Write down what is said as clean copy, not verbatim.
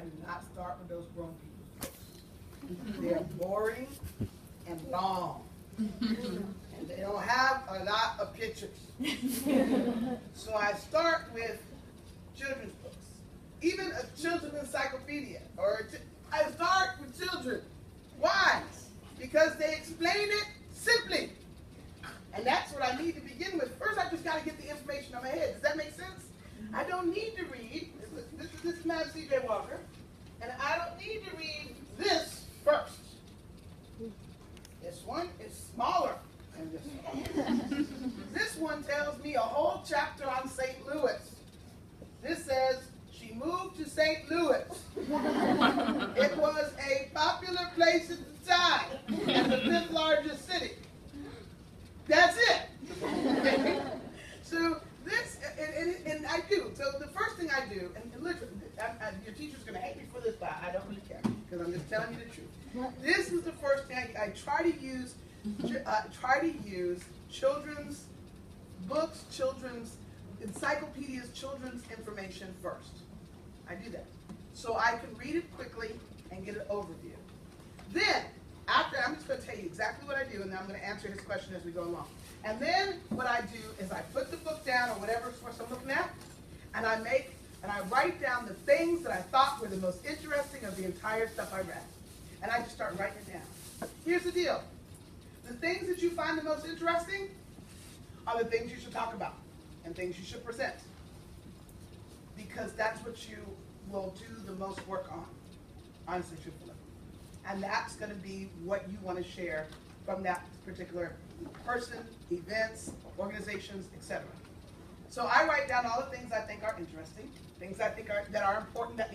I do not start with those grown people's books. They're boring and long. And they don't have a lot of pictures. So I start with children's books. Even a children's encyclopedia. I start with children. Why? Because they explain it simply. And that's what I need to begin with. First, I just got to get the information on my head. Does that make sense? I don't need to read, this is Madam C.J. Walker, and I don't need to read this first. This one is smaller than this one. This one tells me a whole chapter on St. Louis. This says, she moved to St. Louis. It was a popular place at the time, and the 5th largest city. That's it. So this, and I do. So the first thing I do, and listen, your teacher's going to hate me for this, but I don't really care, because I'm just telling you the truth. This is the first thing I try to use. Children's books, children's encyclopedias, children's information first. I do that. So I can read it quickly and get an overview. Then, after, I'm just going to tell you exactly what I do, and then I'm going to answer his question as we go along. And then what I do is I put the book down, or whatever source I'm looking at, and I write down the things that I thought were the most interesting of the entire stuff I read. And I just start writing it down. Here's the deal. The things that you find the most interesting are the things you should talk about and things you should present. Because that's what you will do the most work on, honestly, truthfully. And that's going to be what you want to share from that particular person, events, organizations, etc. So I write down all the things I think are interesting, things I think that are important that